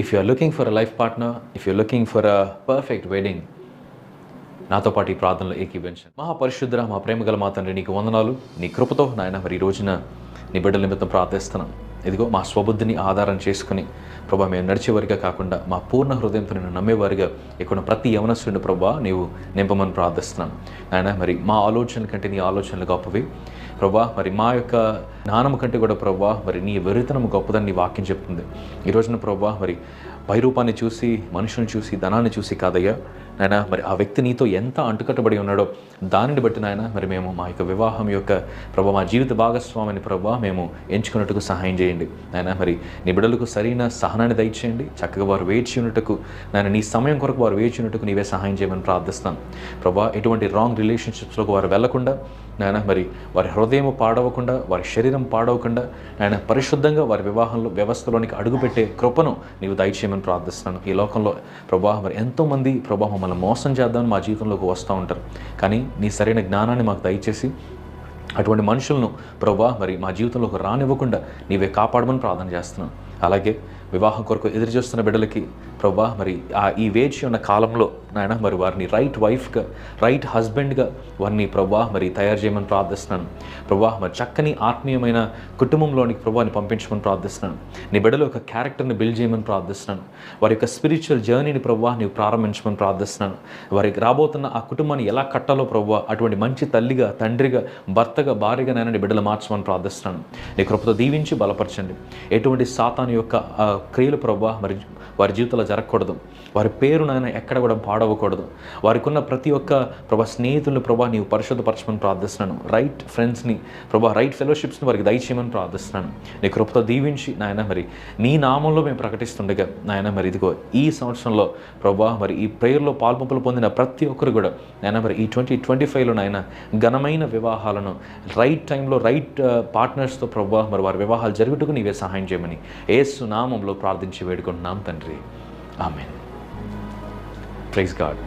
If you are looking for a life partner, if you are looking for a perfect wedding, నాతో పాటు ఈ ప్రార్థనలో ఏకీభవించండి. మహాపరిశుద్ధుడ, మా ప్రేమగల మా తండ్రి, నీకు వందనాలు. నీ కృపతో నాయన మరి ఈ రోజున నీ బిడ్డల నిమిత్తం ప్రార్థిస్తున్నాం. ఇదిగో మా స్వబుద్ధిని ఆధారం చేసుకుని ప్రభా మేము నడిచేవారిగా కాకుండా మా పూర్ణ హృదయంతో నేను నమ్మేవారిగా ఇక్కడ ప్రతి యవనస్తుడిని ప్రభా నీవు నింపమని ప్రార్థిస్తున్నాను. నాయన మరి మా ఆలోచనల కంటే నీ ఆలోచనలు గొప్పవి ప్రభా. మరి మా యొక్క జ్ఞానం కంటే కూడా ప్రభా మరి నీ వెరితనం గొప్పదని నీ వాక్యం చెప్తుంది. ఈ రోజున ప్రభా మరి పైరూపాన్ని చూసి, మనుషుని చూసి, ధనాన్ని చూసి కాదయ్యా నాయన, మరి ఆ వ్యక్తి నీతో ఎంత అంటుకట్టబడి ఉన్నాడో దానిని బట్టి నాయన మరి మేము మా యొక్క వివాహం యొక్క ప్రభా మా జీవిత భాగస్వామిని ప్రభా మేము ఎంచుకున్నట్టుకు సహాయం చేయండి నాయన. మరి నీ బిడ్డలకు సరైన సహనాన్ని దయచేయండి. చక్కగా వారు వేచి ఉన్నట్టుకు నాయన, నీ సమయం కొరకు వారు వేచి ఉన్నట్టుకు నీవే సహాయం చేయమని ప్రార్థిస్తాను ప్రభా. ఎటువంటి రాంగ్ రిలేషన్షిప్స్లోకి వారు వెళ్లకుండా నాయన, మరి వారి హృదయం పాడవకుండా, వారి శరీరం పాడవకుండా నాయన పరిశుద్ధంగా వారి వివాహంలో వ్యవస్థలోనికి అడుగుపెట్టే కృపను నీవు దయచేయమని ప్రార్థిస్తున్నాను. ఈ లోకంలో ప్రభా మరి ఎంతోమంది ప్రభా మమ్మల్ని మోసం చేద్దామని మా జీవితంలోకి వస్తూ ఉంటారు. కానీ నీ సరైన జ్ఞానాన్ని మాకు దయచేసి అటువంటి మనుషులను ప్రభా మరి మా జీవితంలోకి రానివ్వకుండా నీవే కాపాడమని ప్రార్థన చేస్తున్నాను. అలాగే వివాహం కొరకు ఎదురు చూస్తున్న బిడ్డలకి ప్రభా మరి ఈ వేచి ఉన్న కాలంలో నాయన మరి వారిని రైట్ వైఫ్గా, రైట్ హస్బెండ్గా వారిని ప్రభా మరి తయారు చేయమని ప్రార్థిస్తున్నాను ప్రభా. మరి చక్కని ఆత్మీయమైన కుటుంబంలోనికి ప్రభాని పంపించమని ప్రార్థిస్తున్నాను. నీ బిడ్డల యొక్క క్యారెక్టర్ని బిల్డ్ చేయమని ప్రార్థిస్తున్నాను. వారి యొక్క స్పిరిచువల్ జర్నీని ప్రభా నీవు ప్రారంభించమని ప్రార్థిస్తున్నాను. వారికి రాబోతున్న ఆ కుటుంబాన్ని ఎలా కట్టాలో ప్రభా అటువంటి మంచి తల్లిగా, తండ్రిగా, భర్తగా, భార్యగా నాయన నీ బిడ్డలు మార్చమని ప్రార్థిస్తున్నాను. నీ కృపతో దీవించి బలపరచండి. ఎటువంటి సాతాను యొక్క క్రియలు ప్రభా మరి వారి జీవితంలో జరగకూడదు. వారి పేరు నాయన ఎక్కడ కూడా పాడవకూడదు. వారికి ఉన్న ప్రతి ఒక్క ప్రభా స్నేహితులను ప్రభా నీవు పరిశుద్ధపరచమని ప్రార్థిస్తున్నాను. రైట్ ఫ్రెండ్స్ని ప్రభా, రైట్ ఫెలోషిప్స్ని వారికి దయచేయమని ప్రార్థిస్తున్నాను. నీ కృపతో దీవించి నాయన మరి నీ నామంలో మేము ప్రకటిస్తుండగా నాయన మరి ఇదిగో ఈ సంవత్సరంలో ప్రభా మరి ఈ ప్రేయర్లో పాల్పంపులు పొందిన ప్రతి ఒక్కరు కూడా నాయన మరి ఈ 2025లో నాయన ఘనమైన వివాహాలను రైట్ టైంలో రైట్ పార్ట్నర్స్తో ప్రభా మరి వారి వివాహాలు జరుగుటకు నీవే సహాయం చేయమని యేసు నామంలో ప్రార్థించి వేడుకుంటున్నాం తండ్రి. ఆమేన్. Praise God.